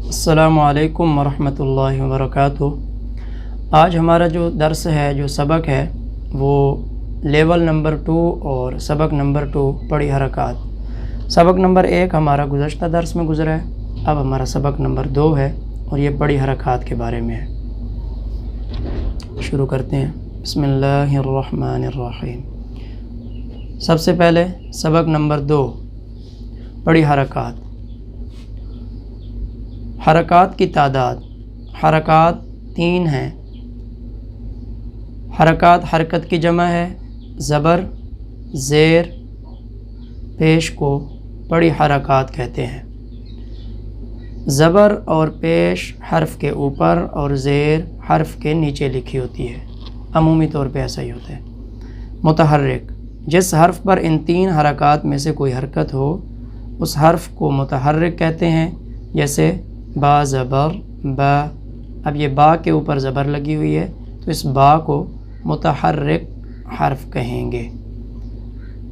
السلام علیکم ورحمۃ اللہ وبرکاتہ۔ آج ہمارا جو درس ہے، جو سبق ہے، وہ لیول نمبر 2 اور سبق نمبر 2 پڑھی حرکات۔ سبق نمبر 1 ہمارا گزشتہ درس میں گزرا ہے، اب ہمارا سبق نمبر 2 ہے اور یہ پڑھی حرکات کے بارے میں ہے۔ شروع کرتے ہیں۔ بسم اللہ الرحمن الرحیم۔ سب سے پہلے سبق نمبر 2 پڑھی حرکات۔ حرکات کی تعداد، حرکات 3 ہیں۔ حرکت کی جمع ہے زبر، زیر، پیش کو پڑھی حرکات کہتے ہیں۔ زبر اور پیش حرف کے اوپر اور زیر حرف کے نیچے لکھی ہوتی ہے، عمومی طور پہ ایسا ہی ہوتا ہے۔ متحرک، جس حرف پر ان 3 حرکات میں سے کوئی حرکت ہو اس حرف کو متحرک کہتے ہیں، جیسے با زبر با۔ اب یہ با کے اوپر زبر لگی ہوئی ہے تو اس با کو متحرک حرف کہیں گے،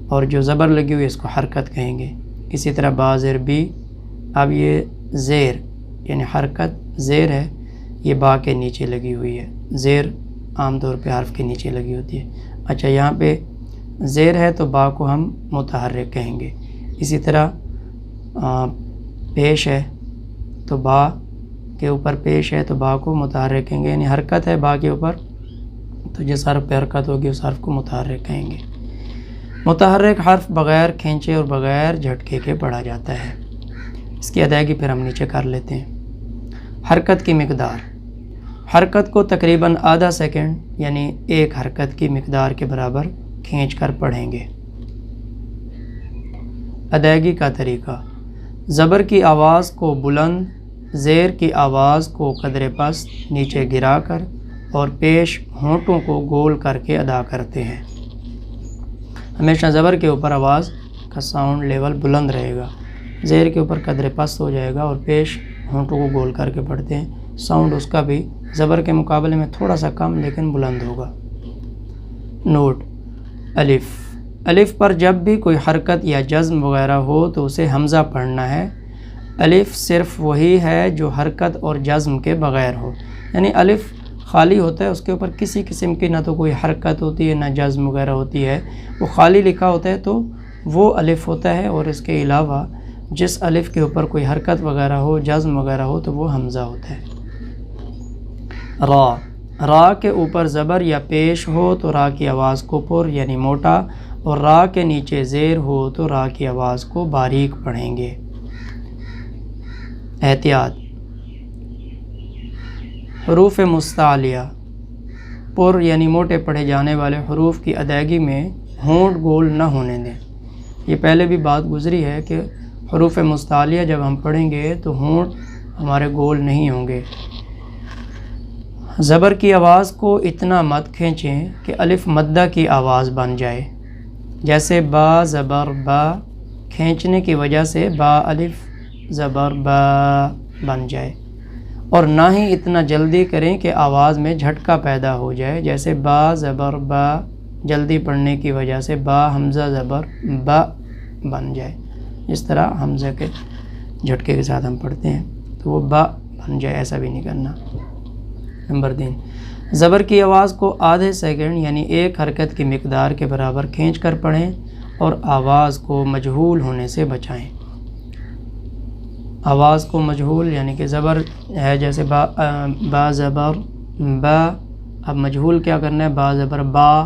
اور جو زبر لگی ہوئی ہے اس کو حرکت کہیں گے۔ اسی طرح با زیر بی۔ اب یہ زیر یعنی حرکت زیر ہے، یہ با کے نیچے لگی ہوئی ہے۔ زیر عام طور پہ حرف کے نیچے لگی ہوتی ہے۔ اچھا، یہاں پہ زیر ہے تو با کو ہم متحرک کہیں گے۔ اسی طرح پیش ہے تو با کے اوپر پیش ہے تو با کو متحرک کہیں گے، یعنی حرکت ہے با کے اوپر تو جس حرف پہ حرکت ہوگی اس حرف کو متحرک کہیں گے۔ متحرک حرف بغیر کھینچے اور بغیر جھٹکے کے پڑھا جاتا ہے۔ اس کی ادائیگی پھر ہم نیچے کر لیتے ہیں۔ حرکت کی مقدار، حرکت کو تقریباً آدھا سیکنڈ یعنی ایک حرکت کی مقدار کے برابر کھینچ کر پڑھیں گے۔ ادائیگی کا طریقہ، زبر کی آواز کو بلند، زیر کی آواز کو قدر پست نیچے گرا کر اور پیش ہونٹوں کو گول کر کے ادا کرتے ہیں۔ ہمیشہ زبر کے اوپر آواز کا ساؤنڈ لیول بلند رہے گا، زیر کے اوپر قدر پست ہو جائے گا اور پیش ہونٹوں کو گول کر کے پڑھتے ہیں۔ ساؤنڈ اس کا بھی زبر کے مقابلے میں تھوڑا سا کم لیکن بلند ہوگا۔ نوٹ: الف، الف پر جب بھی کوئی حرکت یا جزم وغیرہ ہو تو اسے حمزہ پڑھنا ہے۔ الف صرف وہی ہے جو حرکت اور جزم کے بغیر ہو، یعنی الف خالی ہوتا ہے، اس کے اوپر کسی قسم کی نہ تو کوئی حرکت ہوتی ہے نہ جزم وغیرہ ہوتی ہے، وہ خالی لکھا ہوتا ہے تو وہ الف ہوتا ہے، اور اس کے علاوہ جس الف کے اوپر کوئی حرکت وغیرہ ہو، جزم وغیرہ ہو تو وہ حمزہ ہوتا ہے۔ را، را کے اوپر زبر یا پیش ہو تو را کی آواز کو پر یعنی موٹا، اور را کے نیچے زیر ہو تو را کی آواز کو باریک پڑھیں گے۔ احتیاط: حروف مستعلیہ پر یعنی موٹے پڑھے جانے والے حروف کی ادائیگی میں ہونٹ گول نہ ہونے دیں۔ یہ پہلے بھی بات گزری ہے کہ حروف مستعلیہ جب ہم پڑھیں گے تو ہونٹ ہمارے گول نہیں ہوں گے۔ زبر کی آواز کو اتنا مت کھینچیں کہ الف مدہ کی آواز بن جائے، جیسے با زبر با، کھینچنے کی وجہ سے با الف زبر با بن جائے، اور نہ ہی اتنا جلدی کریں کہ آواز میں جھٹکا پیدا ہو جائے، جیسے با زبر با، جلدی پڑھنے کی وجہ سے با حمزہ زبر با بن جائے۔ اس طرح حمزہ کے جھٹکے کے ساتھ ہم پڑھتے ہیں تو وہ با بن جائے، ایسا بھی نہیں کرنا۔ نمبر 3، زبر کی آواز کو آدھے سیکنڈ یعنی ایک حرکت کی مقدار کے برابر کھینچ کر پڑھیں اور آواز کو مجہول ہونے سے بچائیں۔ آواز کو مجہول یعنی کہ زبر ہے جیسے با زبر با، اب مجہول کیا کرنا ہے، با زبر با،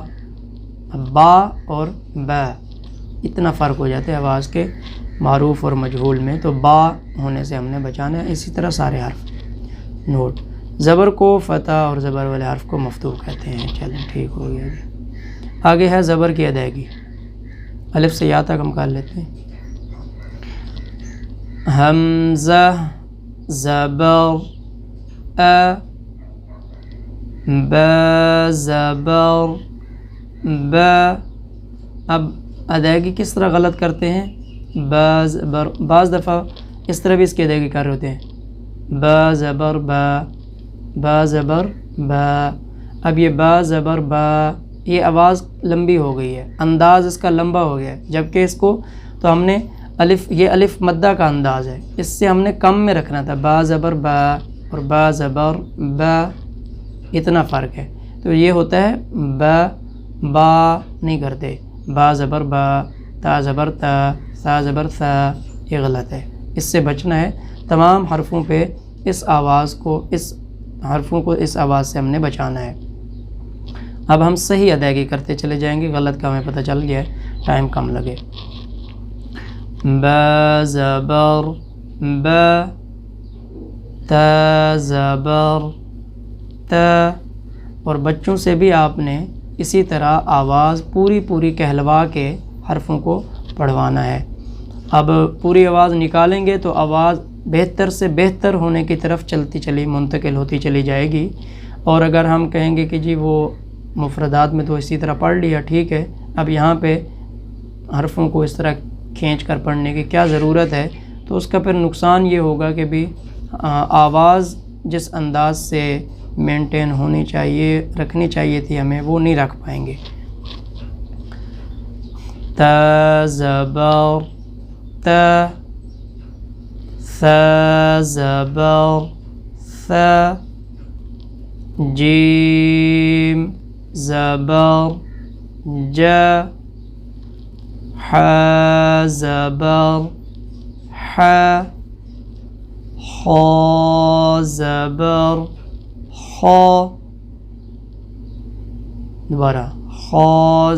با اور با اتنا فرق ہو جاتا ہے آواز کے معروف اور مجہول میں، تو با ہونے سے ہم نے بچانا ہے۔ اسی طرح سارے حرف۔ نوٹ: زبر کو فتح اور زبر والے حرف کو مفتوح کہتے ہیں۔ چلیں ٹھیک ہو گیا جی۔ آگے ہے زبر کی ادائیگی۔ الف سے یا تک ہم کر لیتے ہیں۔ حمزہ زبر ا، با زبر با۔ اب ادائیگی کس طرح غلط کرتے ہیں، بعض دفعہ اس طرح بھی اس کی ادائیگی کر رہے ہوتے ہیں، با زبر با، با زبر با۔ اب یہ با زبر با، یہ آواز لمبی ہو گئی ہے، انداز اس کا لمبا ہو گیا ہے، جبکہ اس کو تو ہم نے الف، یہ الف مدہ کا انداز ہے، اس سے ہم نے کم میں رکھنا تھا، با زبر با اور با زبر با، اتنا فرق ہے۔ تو یہ ہوتا ہے با نہیں کرتے، با زبر با، تا زبر تا، سا زبر سا، یہ غلط ہے، اس سے بچنا ہے۔ تمام حرفوں پہ اس حرفوں کو اس آواز سے ہم نے بچانا ہے۔ اب ہم صحیح ادائیگی کرتے چلے جائیں گے، غلط کا ہمیں پتہ چل گیا ہے، ٹائم کم لگے۔ با زبر با، تا زبر تا، اور بچوں سے بھی آپ نے اسی طرح آواز پوری کہلوا کے حرفوں کو پڑھوانا ہے۔ اب پوری آواز نکالیں گے تو آواز بہتر سے بہتر ہونے کی طرف منتقل ہوتی چلی جائے گی۔ اور اگر ہم کہیں گے کہ جی وہ مفردات میں تو اسی طرح پڑھ لیا، ٹھیک ہے، اب یہاں پہ حرفوں کو اس طرح کھینچ کر پڑھنے کی کیا ضرورت ہے، تو اس کا پھر نقصان یہ ہوگا کہ بھی آواز جس انداز سے مینٹین رکھنی چاہیے تھی ہمیں، وہ نہیں رکھ پائیں گے۔ تا زبر تا، ثا زبر ثا، جیم زبر جا، حا زبر حا، خا زبر خا، دوبارہ خا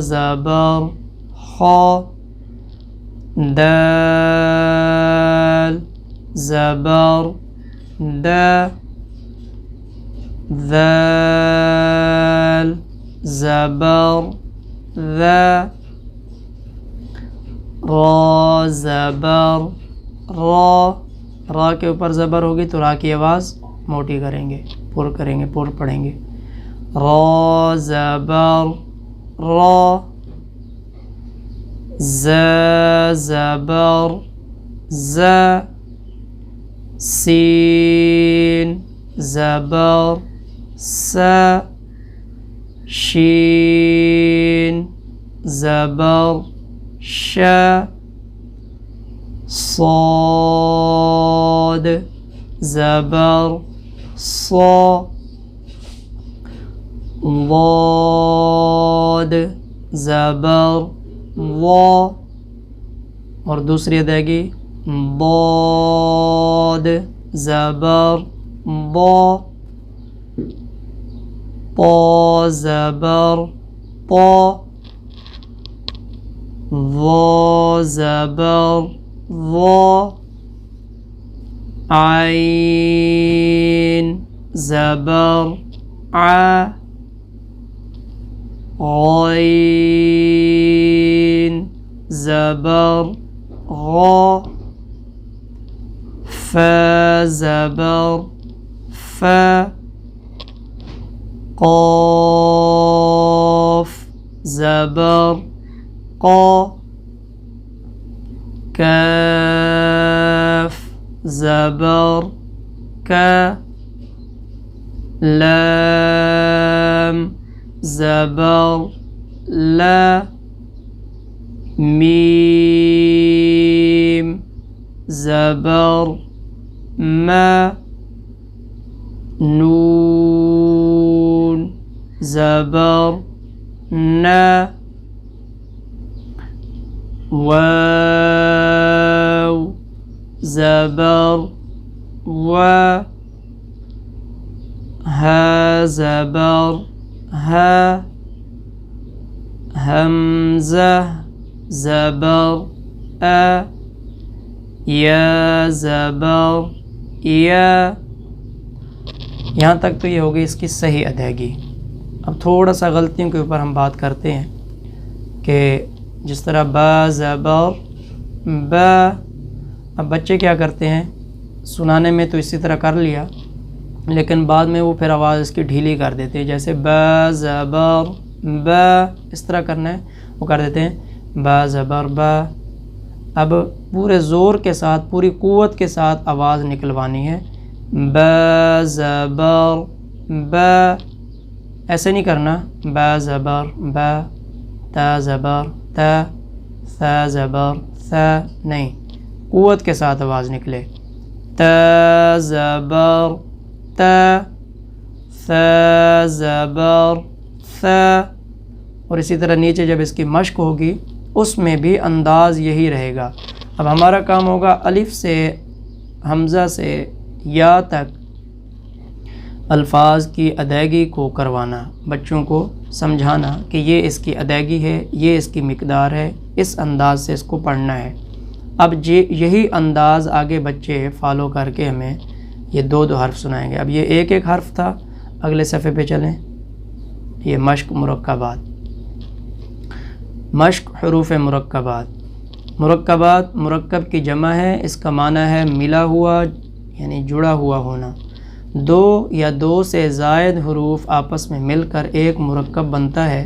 زبر خا، دال زبر دا، ذال زبر ذا، را زبر را، را کے اوپر زبر ہوگی تو را کی آواز موٹی کریں گے، پر پڑھیں گے۔ را زبر را، ز زبر ز، سین زبر س، شین زبر ش، صاد زبر صا، ضاد زبر ضا، اور دوسری ادائیگی ضاد زبر ضا، طا زبر طا، ظا زبر ظا، عین زبر ع، غین زبر غا، فا زبر فا، قاف زبر قا، کاف زبر کا، لام زبر لا، میم زبر ما، نون زبر نا، واو زبر وا، ها زبر ها، حمزہ زبر ا، یا زبر یا۔ یہاں تک تو یہ ہوگی اس کی صحیح ادائیگی۔ اب تھوڑا سا غلطیوں کے اوپر ہم بات کرتے ہیں کہ جس طرح با زبر با، اب بچے کیا کرتے ہیں، سنانے میں تو اسی طرح کر لیا، لیکن بعد میں وہ پھر آواز اس کی ڈھیلی کر دیتے ہیں، جیسے با زبر با اس طرح کرنا ہے وہ کر دیتے ہیں با زبر با۔ اب پورے زور کے ساتھ، پوری قوت کے ساتھ آواز نکلوانی ہے، با زبر با، ایسے نہیں کرنا با زبر با، تا زبر تا، ثا زبر ثا، نہیں، قوت کے ساتھ آواز نکلے، ت زبر ت، ث زبر ث، اور اسی طرح نیچے جب اس کی مشق ہوگی اس میں بھی انداز یہی رہے گا۔ اب ہمارا کام ہوگا الف سے حمزہ سے یا تک الفاظ کی ادائیگی کو کروانا، بچوں کو سمجھانا کہ یہ اس کی ادائیگی ہے، یہ اس کی مقدار ہے، اس انداز سے اس کو پڑھنا ہے۔ اب یہی انداز آگے بچے فالو کر کے ہمیں یہ دو حرف سنائیں گے۔ اب یہ ایک حرف تھا، اگلے صفحے پہ چلیں۔ یہ مشق مرکبات، مشق حروف مرکبات۔ مرکبات مرکب کی جمع ہے، اس کا معنی ہے ملا ہوا یعنی جڑا ہوا ہونا۔ دو یا دو سے زائد حروف آپس میں مل کر ایک مرکب بنتا ہے۔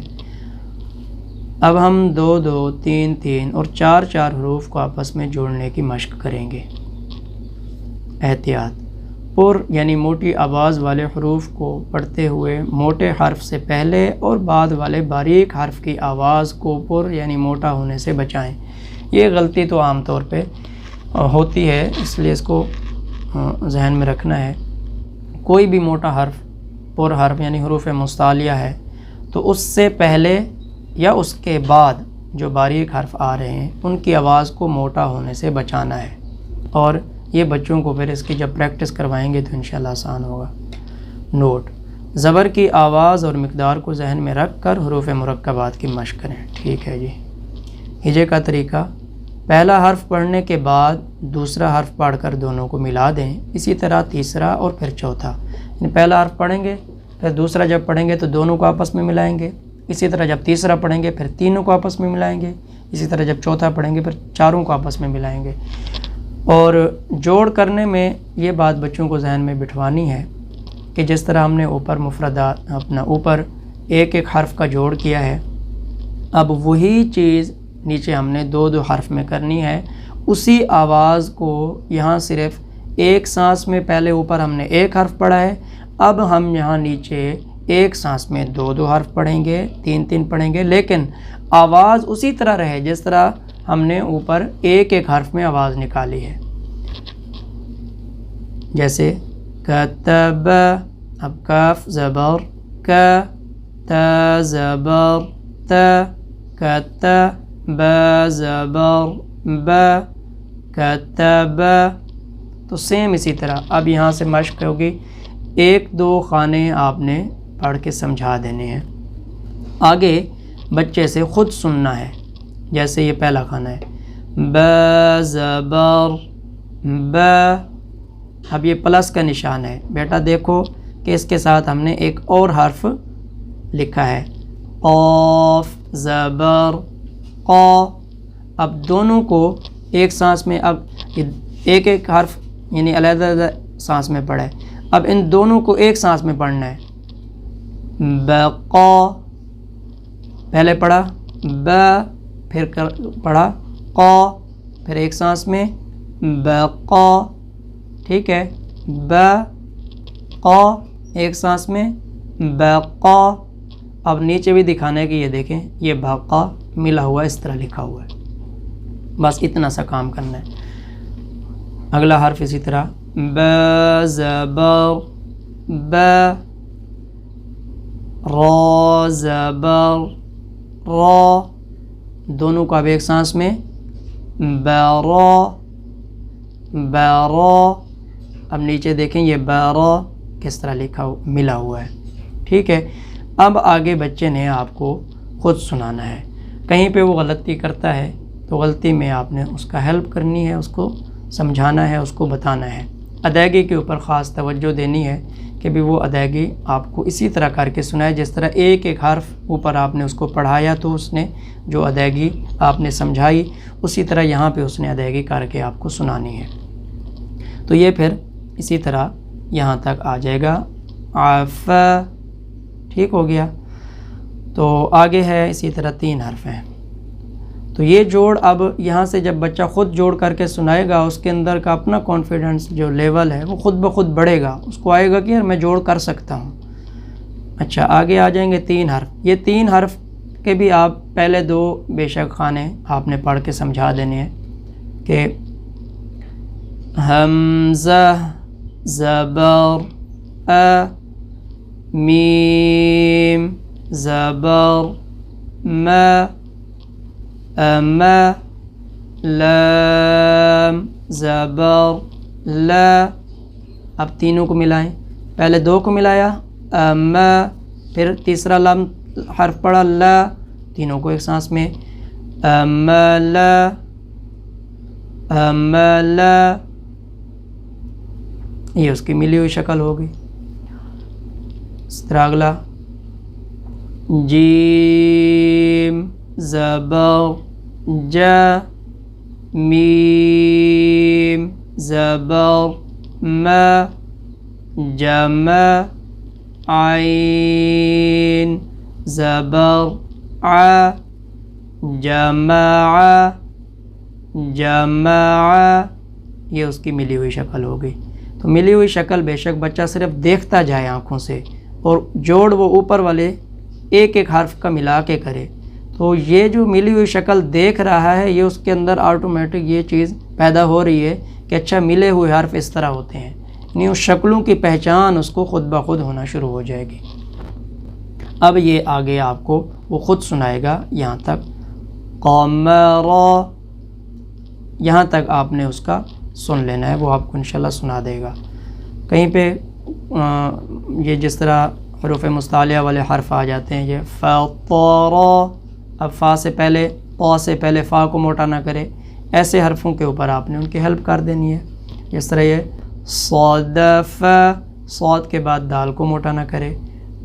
اب ہم دو دو، تین تین اور چار چار حروف کو آپس میں جوڑنے کی مشق کریں گے۔ احتیاط، پر یعنی موٹی آواز والے حروف کو پڑھتے ہوئے موٹے حرف سے پہلے اور بعد والے باریک حرف کی آواز کو پر یعنی موٹا ہونے سے بچائیں۔ یہ غلطی تو عام طور پہ ہوتی ہے، اس لیے اس کو ذہن میں رکھنا ہے۔ کوئی بھی موٹا حرف پر حرف یعنی حروف مستعلیہ ہے تو اس سے پہلے یا اس کے بعد جو باریک حرف آ رہے ہیں ان کی آواز کو موٹا ہونے سے بچانا ہے، اور یہ بچوں کو پھر اس کی جب پریکٹس کروائیں گے تو انشاءاللہ آسان ہوگا۔ نوٹ: زبر کی آواز اور مقدار کو ذہن میں رکھ کر حروف مرکبات کی مشق کریں۔ ٹھیک ہے جی۔ ہجے کا طریقہ: پہلا حرف پڑھنے کے بعد دوسرا حرف پڑھ کر دونوں کو ملا دیں، اسی طرح تیسرا اور پھر چوتھا۔ یعنی پہلا حرف پڑھیں گے، پھر دوسرا جب پڑھیں گے تو دونوں کو آپس میں ملائیں گے، اسی طرح جب تیسرا پڑھیں گے پھر تینوں کو آپس میں ملائیں گے، اسی طرح جب چوتھا پڑھیں گے پھر چاروں کو آپس میں ملائیں گے۔ اور جوڑ کرنے میں یہ بات بچوں کو ذہن میں بٹھوانی ہے کہ جس طرح ہم نے اوپر مفردات اوپر ایک ایک حرف کا جوڑ کیا ہے، اب وہی چیز نیچے ہم نے دو دو حرف میں کرنی ہے۔ اسی آواز کو یہاں صرف ایک سانس میں پہلے اوپر ہم نے ایک حرف پڑھا ہے، اب ہم یہاں نیچے ایک سانس میں دو دو حرف پڑھیں گے، تین تین پڑھیں گے، لیکن آواز اسی طرح رہے جس طرح ہم نے اوپر ایک ایک حرف میں آواز نکالی ہے۔ جیسے کتب، اب کاف زبر ک، تا زبر ت، کتب زبر ب، کتب۔ تو سیم اسی طرح اب یہاں سے مشق ہوگی، ایک دو خانے آپ نے پڑھ کے سمجھا دینے ہیں، آگے بچے سے خود سننا ہے۔ جیسے یہ پہلا خانہ ہے ب زبر ب، اب یہ پلس کا نشان ہے، بیٹا دیکھو کہ اس کے ساتھ ہم نے ایک اور حرف لکھا ہے قاف زبر قا۔ اب دونوں کو ایک سانس میں، اب ایک ایک حرف یعنی علیحدہ علیحدہ سانس میں پڑھے، اب ان دونوں کو ایک سانس میں پڑھنا ہے۔ بقا، پہلے پڑھا ب، پھر پڑھا قا، پھر ایک سانس میں بقا، ٹھیک ہے، بقا ایک سانس میں بقا۔ اب نیچے بھی دکھانا ہے کہ یہ دیکھیں یہ بقا ملا ہوا اس طرح لکھا ہوا ہے، بس اتنا سا کام کرنا ہے۔ اگلا حرف اسی طرح ب زبر ب، را زبر را، دونوں کو اب ایک سانس میں برا برا۔ اب نیچے دیکھیں یہ برا کس طرح لکھا ملا ہوا ہے، ٹھیک ہے۔ اب آگے بچے نے آپ کو خود سنانا ہے، کہیں پہ وہ غلطی کرتا ہے تو غلطی میں آپ نے اس کا ہیلپ کرنی ہے، اس کو سمجھانا ہے، اس کو بتانا ہے۔ ادائیگی کے اوپر خاص توجہ دینی ہے کہ بھی وہ ادائیگی آپ کو اسی طرح کر کے سنائے جس طرح ایک ایک حرف اوپر آپ نے اس کو پڑھایا تو اس نے جو ادائیگی آپ نے سمجھائی اسی طرح یہاں پہ اس نے ادائیگی کر کے آپ کو سنانی ہے۔ تو یہ پھر اسی طرح یہاں تک آ جائے گا عف، ٹھیک ہو گیا۔ تو آگے ہے اسی طرح 3 حرف ہیں، تو یہ جوڑ اب یہاں سے جب بچہ خود جوڑ کر کے سنائے گا اس کے اندر کا اپنا کانفیڈنس جو لیول ہے وہ خود بخود بڑھے گا، اس کو آئے گا کہ یار میں جوڑ کر سکتا ہوں۔ اچھا آگے آ جائیں گے 3 حرف، یہ 3 حرف کے بھی آپ پہلے 2 بے شک خانے آپ نے پڑھ کے سمجھا دینے ہیں کہ حمزہ زبر ا، میم زبر م، ام، لام زبر ل۔ اب تینوں کو ملائیں، پہلے دو کو ملایا ام، پھر تیسرا لام حرف پڑا ل، تینوں کو ایک سانس میں امل، امل، یہ اس کی ملی ہوئی شکل ہوگی۔ اس طرح اگلا جیم زبر ج، میم زبر م، جم، عین زبر ع، جمع، جمع، یہ اس کی ملی ہوئی شکل ہوگی۔ تو ملی ہوئی شکل بے شک بچہ صرف دیکھتا جائے آنکھوں سے، اور جوڑ وہ اوپر والے ایک ایک حرف کا ملا کے کرے، تو یہ جو ملی ہوئی شکل دیکھ رہا ہے یہ اس کے اندر آٹومیٹک یہ چیز پیدا ہو رہی ہے کہ اچھا ملے ہوئے حرف اس طرح ہوتے ہیں، یعنی اس شکلوں کی پہچان اس کو خود بخود ہونا شروع ہو جائے گی۔ اب یہ آگے آپ کو وہ خود سنائے گا یہاں تک قمر، یہاں تک آپ نے اس کا سن لینا ہے، وہ آپ کو انشاءاللہ سنا دے گا۔ کہیں پہ یہ جس طرح حروف مستعلیہ والے حرف آ جاتے ہیں، یہ فطر، اب فا سے پہلے قا سے پہلے فا کو موٹا نہ کرے، ایسے حرفوں کے اوپر آپ نے ان کی ہیلپ کر دینی ہے۔ جس طرح یہ صدف، صاد کے بعد دال کو موٹا نہ کرے،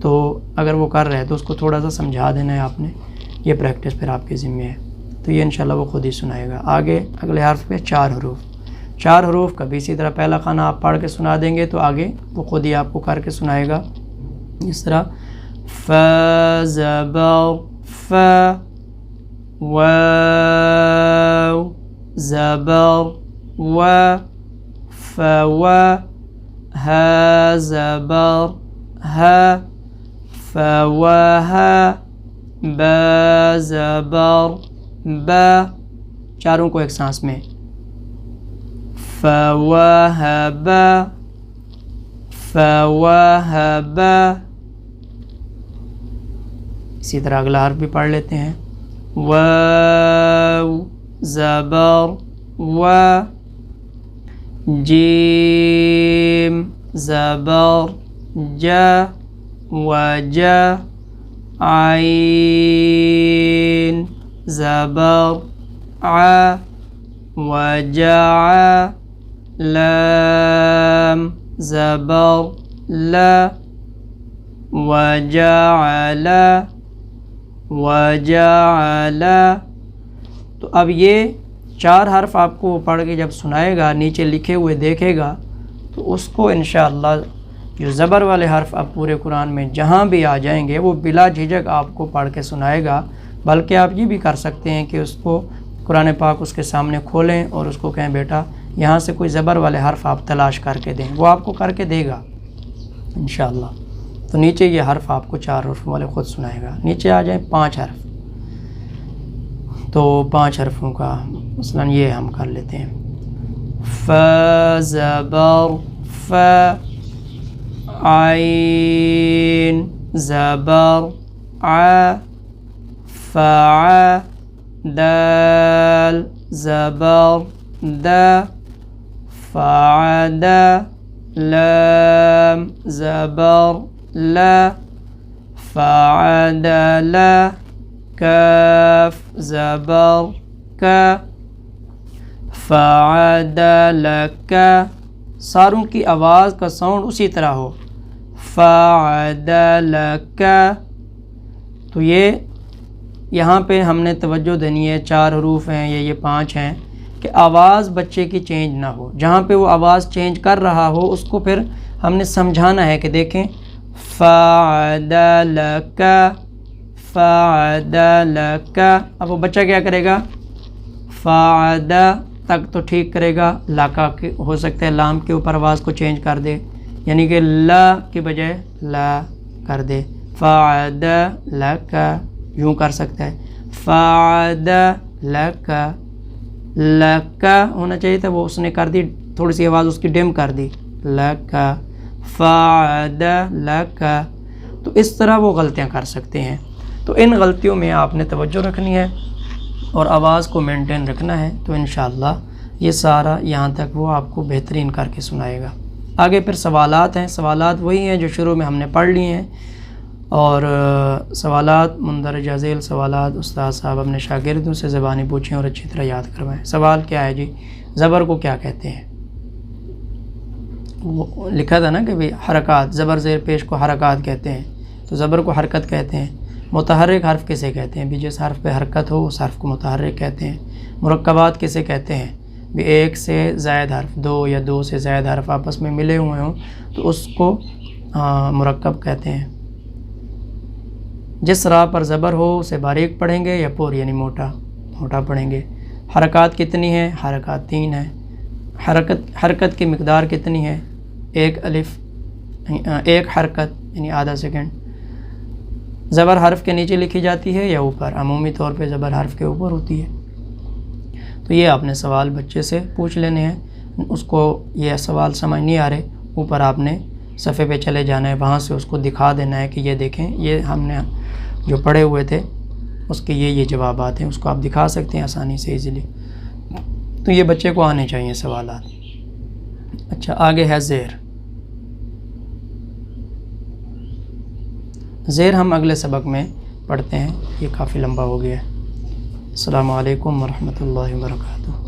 تو اگر وہ کر رہے ہیں تو اس کو تھوڑا سا سمجھا دینا ہے آپ نے، یہ پریکٹس پھر آپ کے ذمہ ہے۔ تو یہ انشاءاللہ وہ خود ہی سنائے گا۔ آگے اگلے حرف پہ چار حروف کا بھی اسی طرح پہلا خانہ آپ پڑھ کے سنا دیں گے تو آگے وہ خود ہی آپ کو کر کے سنائے گا۔ اس طرح ف زبر ف، واو زبر و، فو، ها زبر ها، فوہ، با زبر با، چاروں کو ایک سانس میں فوہب، فوہب۔ اسی طرح اگلا حرف بھی پڑھ لیتے ہیں، واو زبر و، جیم زبر ج، وج، عین زبر ع، وجع، لام زبر ل، وجعل، وجعل۔ تو اب یہ چار حرف آپ کو پڑھ کے جب سنائے گا، نیچے لکھے ہوئے دیکھے گا، تو اس کو انشاءاللہ جو زبر والے حرف اب پورے قرآن میں جہاں بھی آ جائیں گے وہ بلا جھجک آپ کو پڑھ کے سنائے گا۔ بلکہ آپ یہ بھی کر سکتے ہیں کہ اس کو قرآن پاک اس کے سامنے کھولیں اور اس کو کہیں بیٹا یہاں سے کوئی زبر والے حرف آپ تلاش کر کے دیں، وہ آپ کو کر کے دے گا انشاءاللہ۔ تو نیچے یہ حرف آپ کو چار حرف والے خود سنائے گا۔ نیچے آ جائیں 5 حرف، تو 5 حرفوں کا مثلا یہ ہم کر لیتے ہیں، ف زبر ف، عین زبر ع، فع، دال زبر د، فعد، لام زبر ل، فعدل، کاف زبر ک، فعدلک، ساروں کی آواز کا ساؤنڈ اسی طرح ہو، فعدلک۔ تو یہ یہاں پہ ہم نے توجہ دینی ہے، 4 حروف ہیں یہ 5 ہیں، کہ آواز بچے کی چینج نہ ہو۔ جہاں پہ وہ آواز چینج کر رہا ہو اس کو پھر ہم نے سمجھانا ہے کہ دیکھیں فعدلک، فعدلک۔ اب وہ بچہ کیا کرے گا، فعد تک تو ٹھیک کرے گا، لاکا ہو سکتا ہے لام کے اوپر آواز کو چینج کر دے، یعنی کہ لا کی بجائے لا کر دے، فعد لک یوں کر سکتا ہے، فعد لک، لک ہونا چاہیے تھا وہ اس نے کر دی تھوڑی سی آواز اس کی ڈم کر دی، لک، فعد لک، تو اس طرح وہ غلطیاں کر سکتے ہیں۔ تو ان غلطیوں میں آپ نے توجہ رکھنی ہے اور آواز کو مینٹین رکھنا ہے، تو انشاءاللہ یہ سارا یہاں تک وہ آپ کو بہترین کر کے سنائے گا۔ آگے پھر سوالات ہیں، سوالات وہی ہیں جو شروع میں ہم نے پڑھ لیے ہیں، اور سوالات مندرجہ ذیل سوالات استاد صاحب اپنے شاگردوں سے زبانی پوچھیں اور اچھی طرح یاد کروائیں۔ سوال کیا ہے جی؟ زبر کو کیا کہتے ہیں؟ وہ لکھا تھا نا کہ بھئی حرکات، زبر زیر پیش کو حرکات کہتے ہیں، تو زبر کو حرکت کہتے ہیں۔ متحرک حرف کسے کہتے ہیں؟ بھی جس حرف پہ حرکت ہو اس حرف کو متحرک کہتے ہیں۔ مرکبات کسے کہتے ہیں؟ بھی ایک سے زائد حرف، دو یا دو سے زائد حرف آپس میں ملے ہوئے ہوں تو اس کو مرکب کہتے ہیں۔ جس راہ پر زبر ہو اسے باریک پڑھیں گے یا پور یعنی موٹا پڑھیں گے۔ حرکات کتنی ہیں؟ حرکات 3 ہیں۔ حرکت کی مقدار کتنی ہے؟ ایک حرکت یعنی آدھا سیکنڈ۔ زبر حرف کے نیچے لکھی جاتی ہے یا اوپر؟ عمومی طور پہ زبر حرف کے اوپر ہوتی ہے۔ تو یہ آپ نے سوال بچے سے پوچھ لینے ہیں، اس کو یہ سوال سمجھ نہیں آ رہے، اوپر آپ نے صفحے پہ چلے جانا ہے، وہاں سے اس کو دکھا دینا ہے کہ یہ دیکھیں یہ ہم نے جو پڑھے ہوئے تھے اس کے یہ جوابات ہیں، اس کو آپ دکھا سکتے ہیں آسانی سے ایزیلی۔ تو یہ بچے کو آنے چاہیے سوالات۔ اچھا آگے ہے زیر۔ زیر ہم اگلے سبق میں پڑھتے ہیں، یہ کافی لمبا ہو گیا ہے۔ السلام علیکم ورحمۃ اللہ وبرکاتہ۔